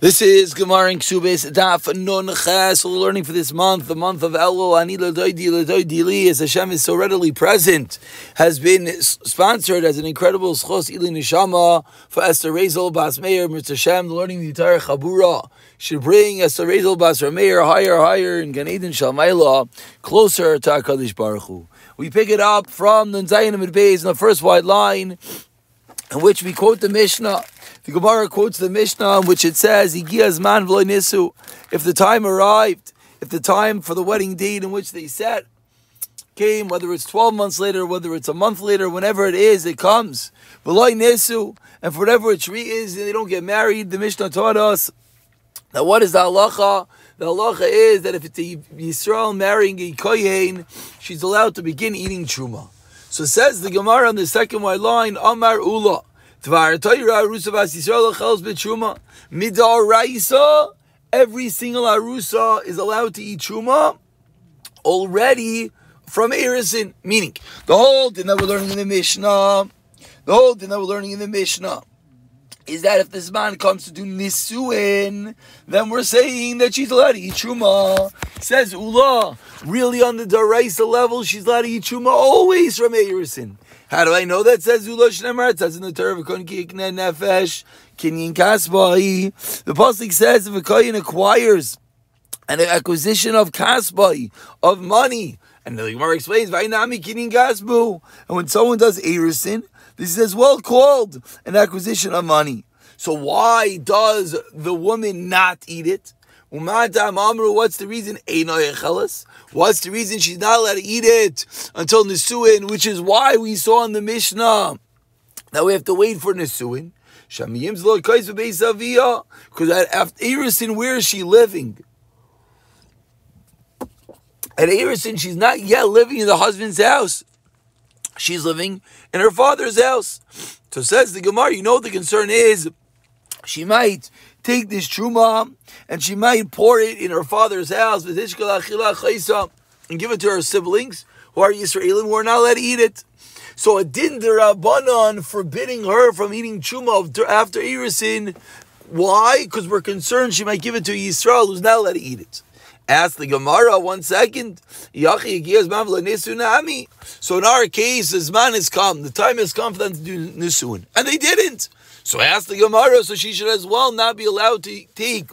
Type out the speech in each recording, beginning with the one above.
This is Gemara in Kesubos, Daf Yomi. We're learning for this month, the month of Elul. Ani l'doidi as Hashem is so readily present, has been sponsored as an incredible lezchot neshama for Esther Reyzel Bas Meir. Mitzvah Hashem, learning the entire Chabura should bring Esther Reyzel Bas Meir higher in Gan Eden Shalmaila, closer to HaKadosh Baruch Hu. We pick it up from the Zayin Amid Beis in the first wide line, in which we quote the Mishnah. The Gemara quotes the Mishnah in which it says, "Igi azman v'lo nisu." If the time arrived, if the time for the wedding date in which they set came, whether it's 12 months later, whether it's a month later, whenever it is, it comes. V'lo nisu, and for whatever its is, they don't get married. The Mishnah taught us that what is the halacha? The halacha is that if it's a Yisrael marrying a kohen, she's allowed to begin eating truma. So says the Gemara on the second white line, Amar Ula. Every single arusa is allowed to eat truma already from Erisin. Meaning, the whole thing that we're learning in the Mishnah, is that if this man comes to do nisuin, then we're saying that she's allowed to eat truma. Says Ula, really on the daraisa level, she's allowed to eat truma always from Erisin. How do I know that? Says Ula Shnemar. It says in the Torah, nefesh kinyin kasbai. The pasuk says if a kohen acquires an acquisition of kasbai, of money, and the Gemara explains v'inami kinyin kasbu. And when someone does erisin, this is as well called an acquisition of money. So why does the woman not eat it? What's the reason? What's the reason she's not allowed to eat it until Nisuin, which is why we saw in the Mishnah that we have to wait for Nisuin. Because after Erisin, where is she living? At Erisin, she's not yet living in the husband's house. She's living in her father's house. So says the Gemara, you know what the concern is? She might take this truma and she might pour it in her father's house and give it to her siblings who are Yisraelim, who are not allowed to eat it. So a din derabanan forbidding her from eating truma after Erisin. Why? Because we're concerned she might give it to Yisrael who's not allowed to eat it. Ask the Gemara 1 second. So in our case, the Zman has come. The time has come for them to do Nisuin. And they didn't. So ask the Gemara, so she should as well not be allowed to take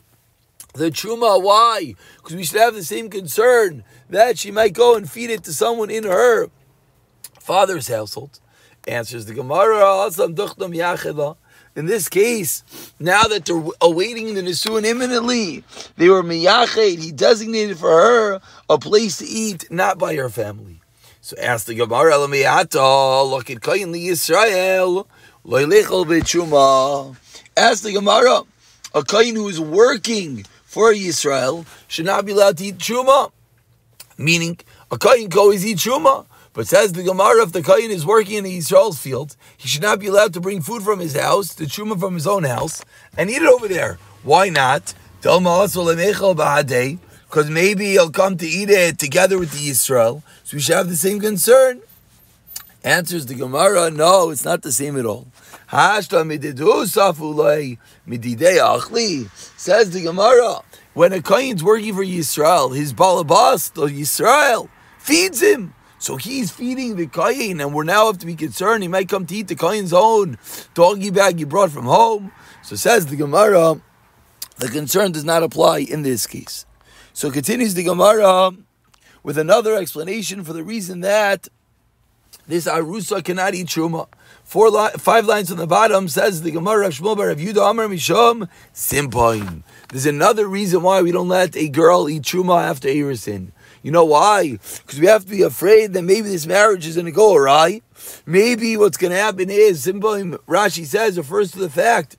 the Truma. Why? Because we should have the same concern that she might go and feed it to someone in her father's household. Answers the Gemara, in this case, now that they're awaiting the Nisuin imminently, they were miyached, he designated for her a place to eat, not by her family. So ask the Gemara, look at Kohen li Yisrael, ask the Gemara, a Kohen who is working for Yisrael should not be allowed to eat truma. Meaning, a Kohen can always eat truma. But says the Gemara, if the Kohen is working in Yisrael's field, he should not be allowed to bring food from his house, the truma from his own house, and eat it over there. Why not? Because maybe he'll come to eat it together with the Yisrael. So we should have the same concern. Answers the Gemara, no, it's not the same at all. Says the Gemara, when a Kohen's working for Yisrael, his balabas, the Yisrael, feeds him. So he's feeding the Kohen, and we're now have to be concerned. He might come to eat the Kohen's own doggy bag he brought from home. So says the Gemara, the concern does not apply in this case. So continues the Gemara with another explanation for the reason that this arusa cannot eat truma. 5 lines on the bottom says the Gemara of Shmuel bar Rav Yehuda Amar Mishom Simpoin. There's another reason why we don't let a girl eat truma after Erisin. You know why? Because we have to be afraid that maybe this marriage is going to go awry. Maybe what's going to happen is, Simpoin, Rashi says, refers to the fact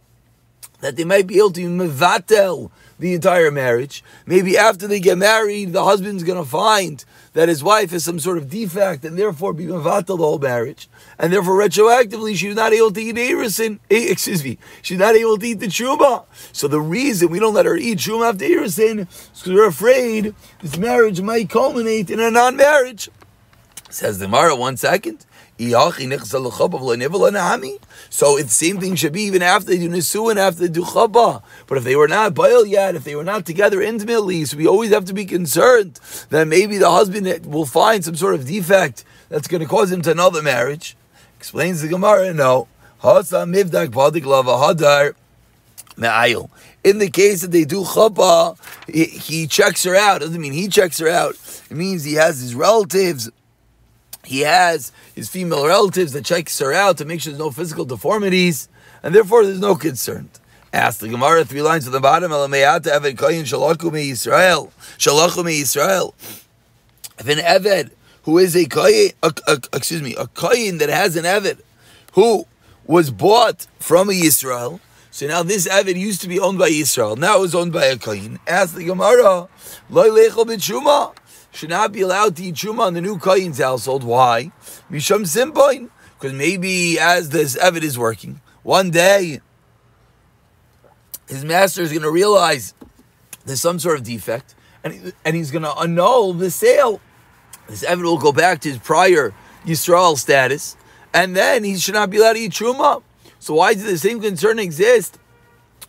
that they might be able to mevatel the entire marriage. Maybe after they get married, the husband's going to find that his wife has some sort of defect and therefore be mevatel the whole marriage. And therefore, retroactively, she's not able to eat Erisin. She's not able to eat the truma. So the reason we don't let her eat truma after Erisin is because we're afraid this marriage might culminate in a non-marriage. Says the Gemara, 1 second. So the same thing should be even after they do Nisu and after they do Chaba. But if they were not Baal yet, if they were not together intimately, so we always have to be concerned that maybe the husband will find some sort of defect that's going to cause him to annul the marriage. Explains the Gemara, no. In the case that they do Chaba, he checks her out. Doesn't mean he checks her out. It means he has his relatives. He has his female relatives that checks her out to make sure there's no physical deformities, and therefore there's no concern. Ask the Gemara 3 lines at the bottom. If an Eved who is a kohen that has an Eved who was bought from a Yisrael, so now this Eved used to be owned by Yisrael, now it was owned by a kohen. Ask the Gemara, Lo leichel b'tshuma, should not be allowed to eat Truma in the new Kohen's household. Why? Misham Simpoin. Because maybe as this Eved is working, one day his master is going to realize there's some sort of defect, and he's going to annul the sale. This Eved will go back to his prior Yisrael status, and then he should not be allowed to eat Truma. So why does the same concern exist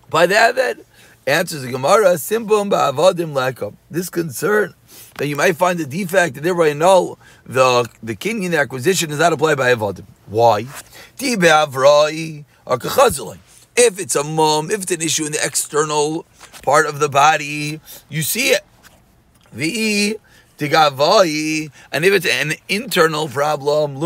by the Eved? Answers the Gemara, Simpum ba'avadim lakam. This concern that you might find a defect and thereby annul the Kenyan acquisition does not apply by Avadim. Why? If it's a mum, if it's an issue in the external part of the body, you see it. And if it's an internal problem,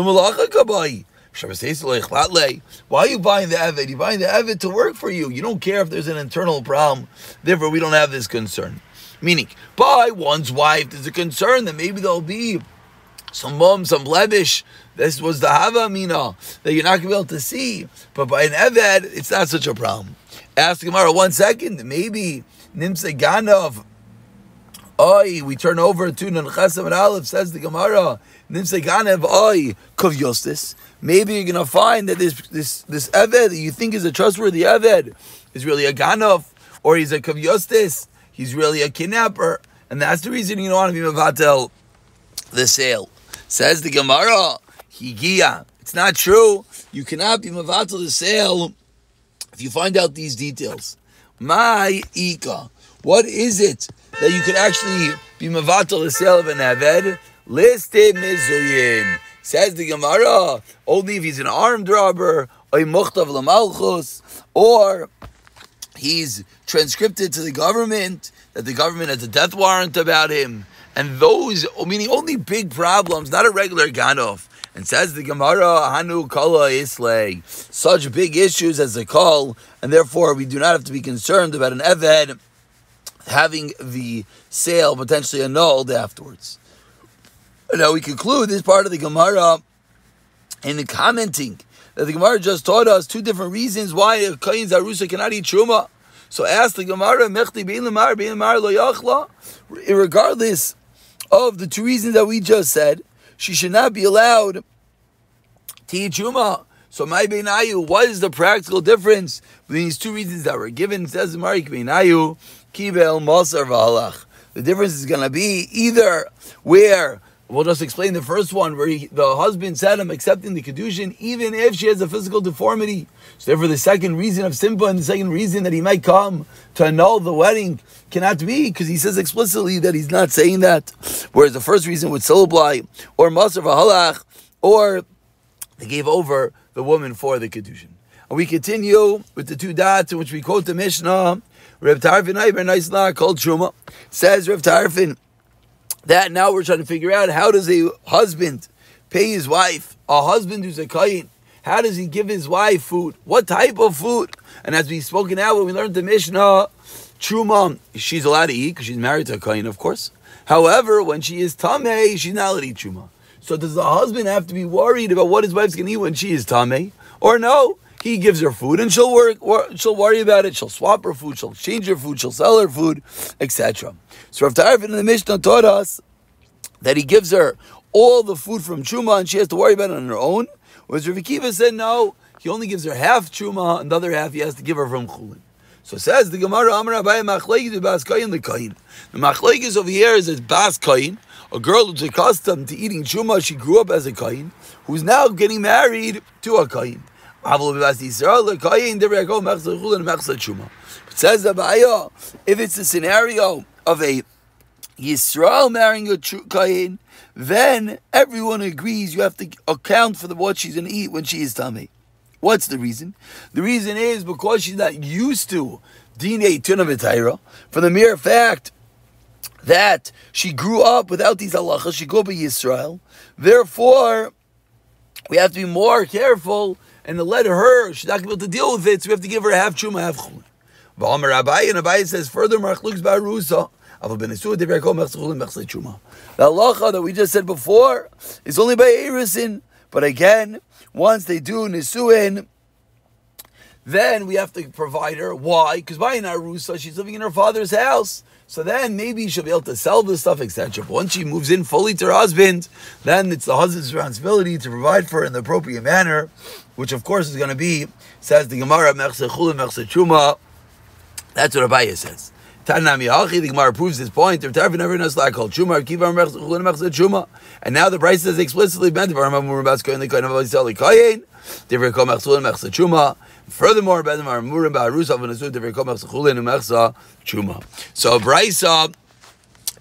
why are you buying the Eved? You're buying the Eved to work for you. You don't care if there's an internal problem. Therefore, we don't have this concern. Meaning, by one's wife, there's a concern that maybe there'll be some mum, some blemish. This was the Hava Mina that you're not going to be able to see. But by an Eved, it's not such a problem. Ask Gemara 1 second. Maybe Nimse Ganav. We turn over to Nun Chesam and Aleph, says the Gemara. Nimse Ganav, Kov Yostis. Maybe you're going to find that this Eved that you think is a trustworthy Eved is really a Ganav, or he's a Kov Yostis. He's really a kidnapper, and that's the reason you don't want to be mevatel the sale. Says the Gemara, Higia. It's not true. You cannot be mevatel the sale if you find out these details. My ika. What is it that you could actually be mevatel the sale of an Eved? Listed mizuyin. Says the Gemara, only if he's an armed robber, or muchtav l'malchus, or he's transcribed to the government, that the government has a death warrant about him, and those, meaning only big problems, not a regular ganof. And says the Gemara, Hanu Kala Islay, such big issues as the call, and therefore we do not have to be concerned about an Eved having the sale potentially annulled afterwards. Now we conclude this part of the Gemara in the commenting that the Gemara just taught us 2 different reasons why a Kohen Zarusa cannot eat Truma. So ask the Gemara, regardless of the 2 reasons that we just said, she should not be allowed to eat Truma. So my beinayu, what is the practical difference between these 2 reasons that were given? It says Marik beinayu, kibel masar v'halach. The difference is going to be either where, we'll just explain the first one, where the husband said, I'm accepting the Kedushin, even if she has a physical deformity. So therefore the second reason of Simpa and the second reason that he might come to annul the wedding cannot be, because he says explicitly that he's not saying that. Whereas the first reason would still apply, or Masar v'halach, or they gave over the woman for the Kedushin. And we continue with the 2 dots in which we quote the Mishnah. Reb Tarfin Iber Naisla called Truma. Says Reb Tarfin, that now we're trying to figure out, how does a husband pay his wife? A husband who's a kohen, how does he give his wife food? What type of food? And as we've spoken out when we learned the Mishnah, Truma, she's allowed to eat because she's married to a kohen, of course. However, when she is tamei, she's not allowed to eat Truma. So does the husband have to be worried about what his wife's going to eat when she is tamei? Or no? He gives her food and she'll worry about it. She'll swap her food, she'll change her food, she'll sell her food, etc. So Rav Tarfin in the Mishnah taught us that he gives her all the food from Truma and she has to worry about it on her own. Whereas Rav Akiva said no, he only gives her half Truma and the other half he has to give her from Chulin. So it says the Gemara, Amar Abaye Machlekes Bas Koyin the Koyin. The Machlekes over here is Bas Koyin. A girl who's accustomed to eating truma, she grew up as a kohen, who's now getting married to a kohen. But says the Baya, if it's a scenario of a Yisrael marrying a kohen, then everyone agrees you have to account for what she's going to eat when she is tamei. What's the reason? The reason is because she's not used to dinei tuna v'tayra, for the mere fact that she grew up without these halachas, she grew up in Yisrael. Therefore, we have to be more careful and to let her, she's not going to be able to deal with it, so we have to give her half truma, half chulin. V'amar Abaye, and Abaye says, further, marchluk's ba'arusa, the halacha that we just said before is only by Erisin, but again, once they do nisuin, then we have to provide her. Why? Because by Narusa, she's living in her father's house. So then maybe she'll be able to sell this stuff, etc. But once she moves in fully to her husband, then it's the husband's responsibility to provide for her in the appropriate manner, which of course is going to be, says the Gemara, Mechse Chulin, Mechse Chuma. That's what Abaye says. Tanami Hachi, the Gemara proves this point. And now the price says explicitly meant furthermore, so Braisa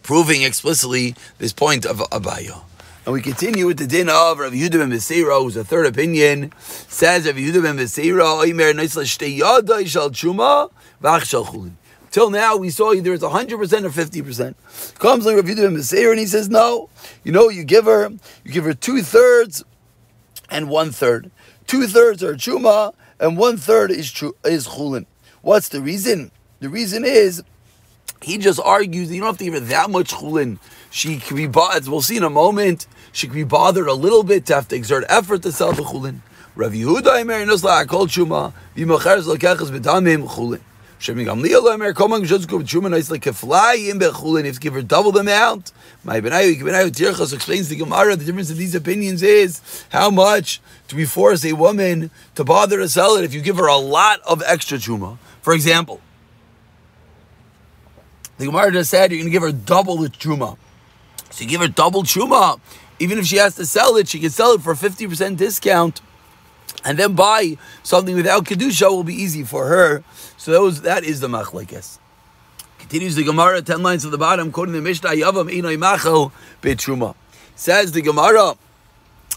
proving explicitly this point of Abaya. And we continue with the din of Rav Yehuda ben Beseira, who's a third opinion. Says Rav Yehuda ben Beseira, till now, we saw either it's 100% or 50%. Comes like Rav Yehuda ben Beseira, and he says, no, you give her 2/3 and 1/3. 2/3 are chuma, and 1/3 is chulin. What's the reason? The reason is, he just argues that you don't have to give her that much chulin. She can be bothered, we'll see in a moment, she can be bothered a little bit to have to exert effort to sell the chulin. Rav Yehuda Imer Nusla Akol Chuma, V'Mocheres Lokechas B'Tamim Chulin. Shemi Gamliel Imer Komang Shuzku Chuma Nicely Keflai Im Bechulin. If you give her double the amount, my Benayu Tirchas explains the Gemara. The difference of these opinions is how much do we force a woman to bother to sell it if you give her a lot of extra chuma. For example, the Gemara just said you're going to give her double the chuma. So you give her double chuma, even if she has to sell it, she can sell it for a 50% discount, and then buy something without kedusha will be easy for her. So that is the machlekes. Continues the Gemara, 10 lines at the bottom, quoting the Mishnah, Yavam Einoi Machel B'Truma. Says the Gemara,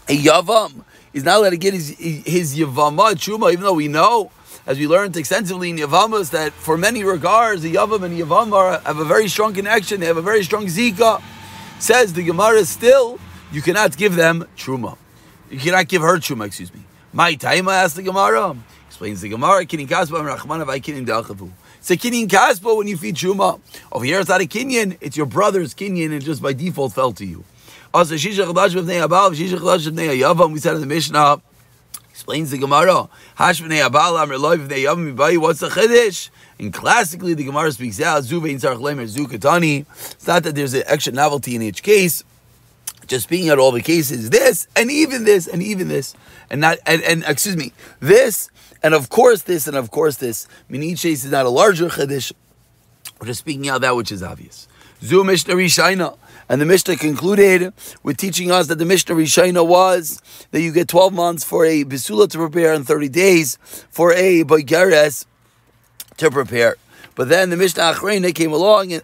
a Yavam is not allowed to get his Yavama Truma, even though we know, as we learned extensively in Yavamas, that for many regards, the Yavam and Yavam have a very strong connection, they have a very strong zika. Says the Gemara, still, you cannot give them Truma. You cannot give her Truma, excuse me. My time, asks the Gemara. Explains the Gemara, Kinin Kaspa, Rachman, Avai Kinin Da'achavu. It's a Kinin Kaspa when you feed Truma. Over here, it's not a Kinyan, it's your brother's Kinyan, and just by default fell to you. Also, Shisha Chadash B'nei Abal, Shisha Chadash B'nei Yavam, we said in the Mishnah, explains the Gemara, Hash B'nei Abal, Amr Loi B'nei Yavam, Mibai, what's the Chiddush? And classically, the Gemara speaks out, Zu Vein Tzarech Lemer, Zu Katani. It's not that there's an extra novelty in each case, just speaking out all the cases, this, and even this, and even this, and not, and excuse me, this, and of course this, and of course this. I mean, each case is not a larger Chiddush. We're just speaking out that which is obvious. Zu Mishnah Rishayna. And the Mishnah concluded with teaching us that the Mishnah Rishayna was that you get 12 months for a Bisula to prepare and 30 days for a Boigeres to prepare. But then the Mishnah Achrayna came along, and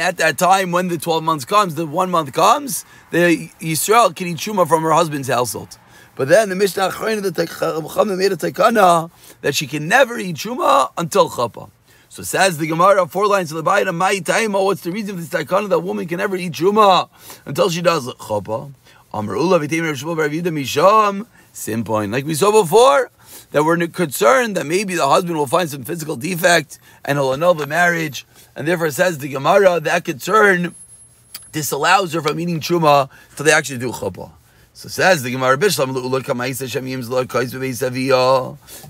at that time when the 12 months comes, the 1 month comes, the Yisrael can eat Truma from her husband's household. But then the Mishnah Achrayna, the Chacham made a takana that she can never eat Truma until Chapa. So says the Gemara, 4 lines to the Ba'ida, my time, what's the reason for this takana that woman can never eat Truma until she does Chapa? Simple. Like we saw before, that we're concerned that maybe the husband will find some physical defect and he'll annul the marriage, and therefore says the Gemara, that concern disallows her from eating Truma till they actually do Chapa. So says the Gemara,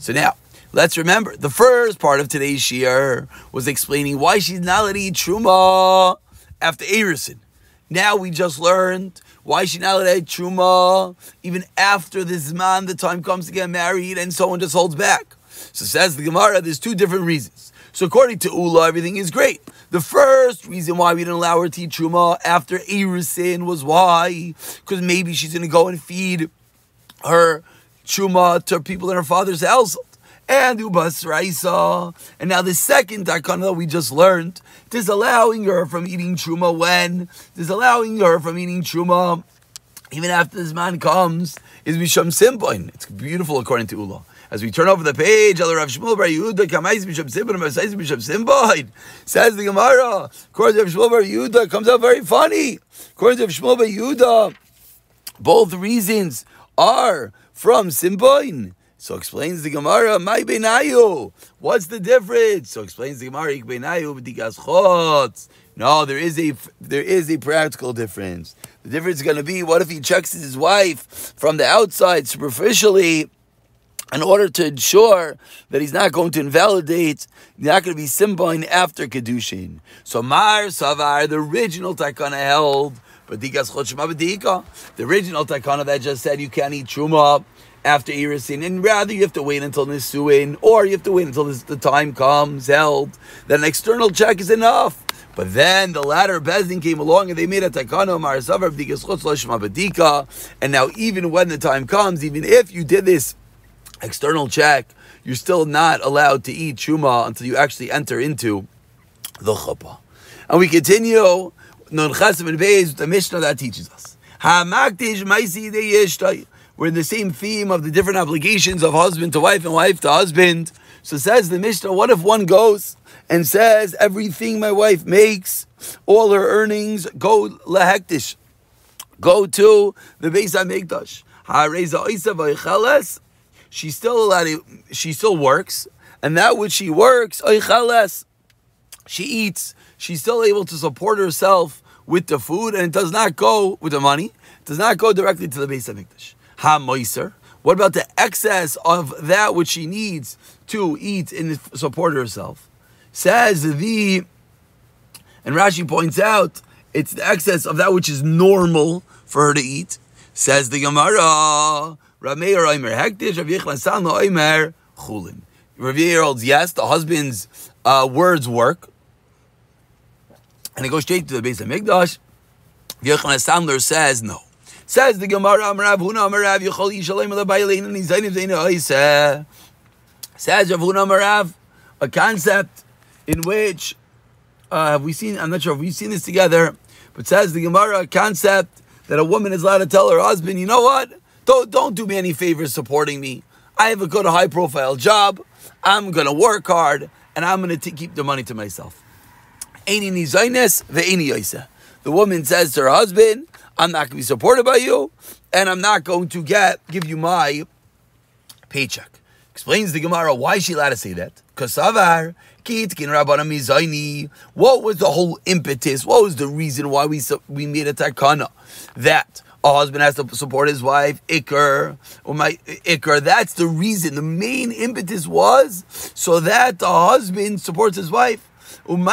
so now, let's remember, the first part of today's shiur was explaining why she's not allowed to eat Truma after Erisin. Now we just learned why she's not allowed to eat Truma even after the Zman, the time comes to get married, and someone just holds back. So says the Gemara, there's 2 different reasons. So according to Ula, everything is great. The first reason why we didn't allow her to eat truma after Erusin was why? Because maybe she's going to go and feed her truma to people in her father's household. And Ubas Raisa. And now the second takana that we just learned, disallowing her from eating truma when? Disallowing her from eating truma even after this man comes is Misham Simpoin. It's beautiful according to Ula. As we turn over the page, says the Gemara, according to Rav Shmuel Bar Yehuda, comes out very funny. According to Rav Shmuel Bar Yehuda, both reasons are from Simpoin. So explains the Gemara, "My benayu." What's the difference? So explains the Gemara, "Ik benayu b'digas chotz." No, there is a practical difference. The difference is going to be, what if he checks his wife from the outside superficially in order to ensure that he's not going to invalidate, he's not going to be simbain after kedushin. So Mar Savar, the original takana held, but the original takana that just said you can't eat truma after Irisin, and rather you have to wait until Nisuin, or you have to wait until the time comes, held, that an external check is enough. But then the latter Bezdin came along and they made a takana, and now even when the time comes, even if you did this external check, you're still not allowed to eat truma until you actually enter into the chuppah. And we continue, Non Chesem and Beis, the Mishnah that teaches us. We're in the same theme of the different obligations of husband to wife and wife to husband. So says the Mishnah, what if one goes and says, everything my wife makes, all her earnings, go lahektish, go to the Beis HaMikdash. She's still allowed to, she still works, and that which she works, she eats, she's still able to support herself with the food, and it does not go with the money, it does not go directly to the Beis HaMikdash. Ha-moiser. What about the excess of that which she needs to eat and support herself? Says and Rashi points out, it's the excess of that which is normal for her to eat. Says the Gemara, Rav Meir Oimer Hektish, Rav Yechlan Salno Oimer Chulin. Rav Meir holds, yes, the husband's words work, and it goes straight to the Beis HaMikdash. Yechlan Salno says no. Says the Gemara, Amrav Huna Amrav Yechol Yishalem Elabaylein and Zaynim Zaynim Oiseh. Says Rav Huna Amrav, a concept in which have we seen? I'm not sure if we've seen this together, but says the Gemara, a concept that a woman is allowed to tell her husband, you know what? Don't do me any favors supporting me. I have a good high-profile job. I'm going to work hard, and I'm going to keep the money to myself. The woman says to her husband, I'm not going to be supported by you, and I'm not going to give you my paycheck. Explains the Gemara, why is she allowed to say that? Kasavar, what was the whole impetus? What was the reason why we made a takana that a husband has to support his wife? Ikr, that's the reason. The main impetus was so that the husband supports his wife. And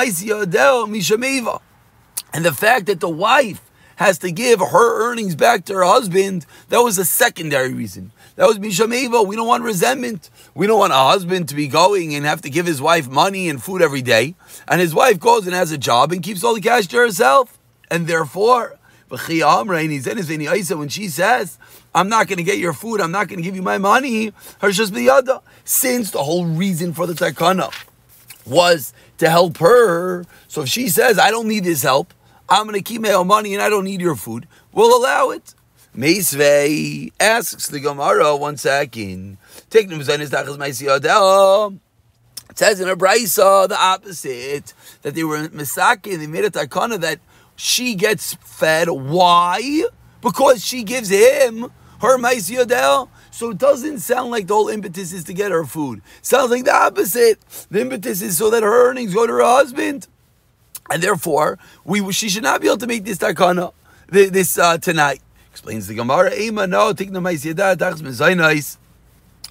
the fact that the wife has to give her earnings back to her husband, that was a secondary reason. That was Mishameva. We don't want resentment. We don't want a husband to be going and have to give his wife money and food every day. And his wife goes and has a job and keeps all the cash to herself. And therefore, when she says, I'm not going to get your food, I'm not going to give you my money, since the whole reason for the takana was to help her, so if she says, I don't need this help, I'm going to keep my own money and I don't need your food, we'll allow it. Meisvei asks the Gemara, 1 second. It says in a Brisa the opposite, that they were Misaki, they made a takana that she gets fed. Why? Because she gives him her Maisi Yodel. So it doesn't sound like the whole impetus is to get her food. Sounds like the opposite. The impetus is so that her earnings go to her husband. And therefore, she should not be able to make this takana this tonight. Explains the Gemara,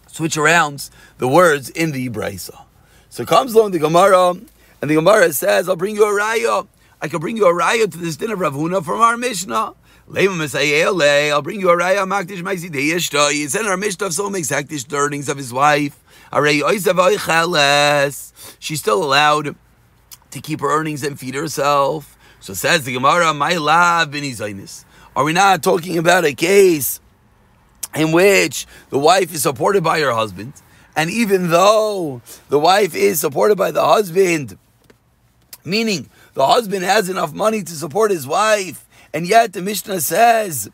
switch around the words in the Brisa. So comes along the Gemara, and the Gemara says, I'll bring you a raya. I can bring you a raya to this din of Rav Huna from our Mishnah. I'll bring you a raya. He said in our Mishnah, if someone makes hektish the earnings of his wife, She's still allowed to keep her earnings and feed herself. So says the Gemara, my love, are we not talking about a case in which the wife is supported by her husband, and even though the wife is supported by the husband, meaning the husband has enough money to support his wife, and yet the Mishnah says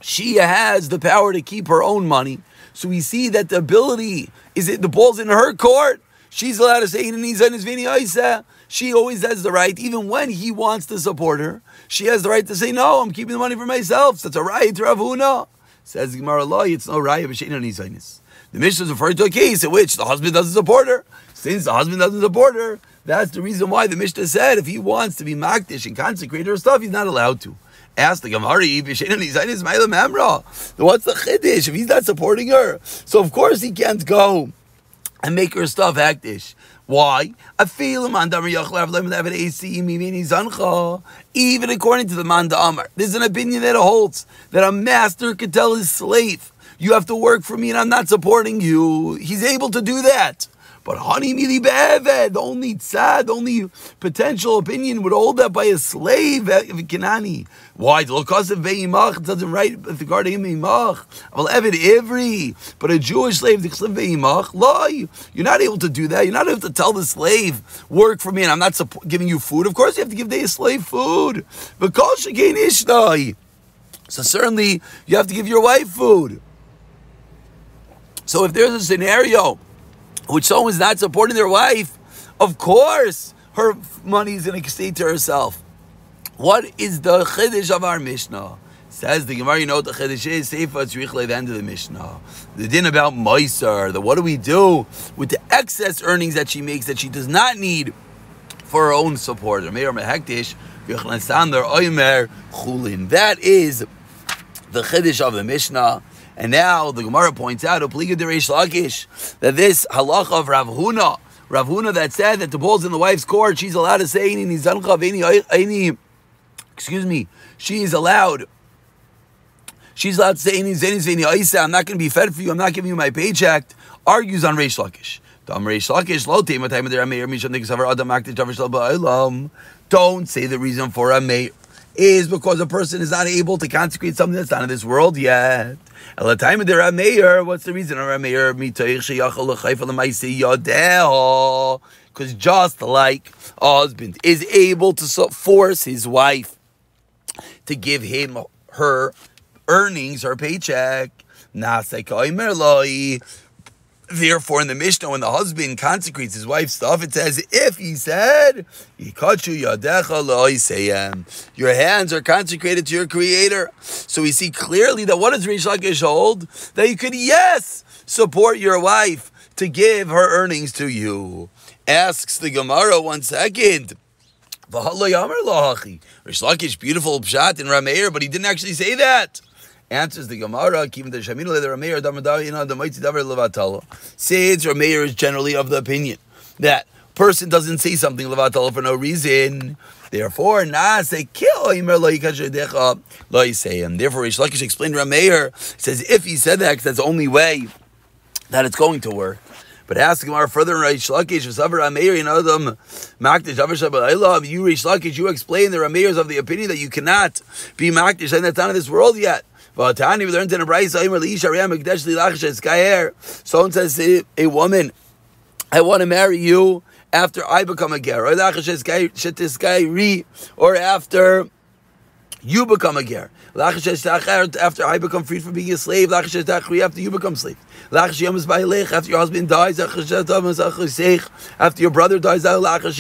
she has the power to keep her own money. So we see that the ability the ball's in her court. She's allowed to say, she always has the right, even when he wants to support her, she has the right to say, no, I'm keeping the money for myself. So it's a right to Rav Huna. Says the Gemara, it's no right. The Mishnah is referring to a case in which the husband doesn't support her. Since the husband doesn't support her, that's the reason why the Mishnah said if he wants to be makdish and consecrate her stuff, he's not allowed to. Ask the Gemara, what's the chiddush if he's not supporting her? So of course he can't go and make her stuff hektish. Why? Even according to the Manda Amar, there's an opinion that holds that a master could tell his slave, you have to work for me and I'm not supporting you. He's able to do that. But honey mili be'eved, the only potential opinion would hold that by a slave, Kenani. Why? It doesn't write with regard to him imach. Well, eved ivri, but a Jewish slave, you're not able to do that. You're not able to tell the slave, work for me and I'm not giving you food. Of course you have to give the slave food. So certainly you have to give your wife food. So if there's a scenario which someone's not supporting their wife, of course her money is going to stay to herself. What is the chiddush of our Mishnah? Says the Gemara, you know what the chiddush is? Seifa tzrichle, the end of the Mishnah. The din about Meiser, the what do we do with the excess earnings that she makes that she does not need for her own support? That is the chiddush of the Mishnah. And now the Gemara points out that this halacha of Rav Huna that said that the ball's in the wife's court, she's allowed to say she's allowed to say I'm not going to be fed for you, I'm not giving you my paycheck, argues on Reish Lakish. Don't say the reason for a Meir is because a person is not able to consecrate something that's not in this world yet. At the time of the Rameir, what's the reason of Rameir? Because just like a husband is able to force his wife to give him her earnings, her paycheck, therefore, in the Mishnah, when the husband consecrates his wife's stuff, it says, if he said, your hands are consecrated to your Creator. So we see clearly that what does Reish Lakish hold? That you could, yes, support your wife to give her earnings to you. Asks the Gemara, 1 second. Reish Lakish, beautiful pshat in Rameir, but he didn't actually say that. Answers the Gemara, since Rameir is generally of the opinion that person doesn't say something levatala for no reason, therefore, say kill him. Therefore, Reish Lakish explained Rameir, says if he said that, that's the only way that it's going to work. But ask the Gemara further in Reish Lakish, you Reish Lakish, you explain the Rameir is of the opinion that you cannot be makdish, and that's not in this world yet. We learned in a brayso, someone says to a woman, I want to marry you after I become a ger, or after you become a ger, after I become freed from being a slave, after you become slave, after your husband dies, after your brother dies, or after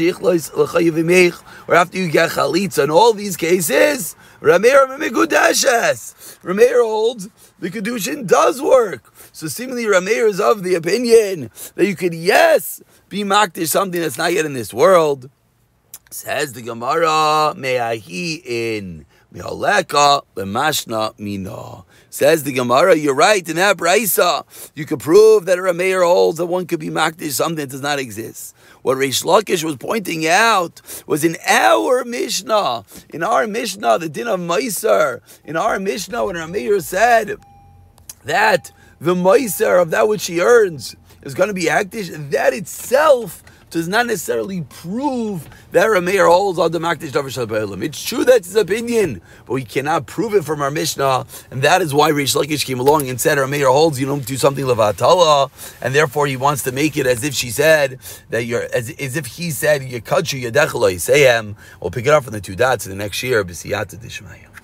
you get chalitza. In all these cases, Rameir holds the kedushin does work. So seemingly Rameir is of the opinion that you could, yes, be makdish something that's not yet in this world. Says the Gemara, me'ahi in mi'aleka lemashna mina. Says the Gemara, you're right, in that brayso, you could prove that a Rameir holds that one could be makdish something that does not exist. What Reish Lakish was pointing out was in our Mishnah, the din of Meiser, in our Mishnah, when Rameir said that the meiser of that which she earns is going to be hektish, that itself does not necessarily prove that Meir holds on the makdish davar shel ba'olam. It's true that's his opinion, but we cannot prove it from our Mishnah, and that is why Reish Lakish came along and said Meir holds you don't do something levatala, and therefore he wants to make it as if she said that you're as if he said yekadshu yadechalo yisayim. We'll pick it up from the two dots in the next year. B'siyata d'shmaya.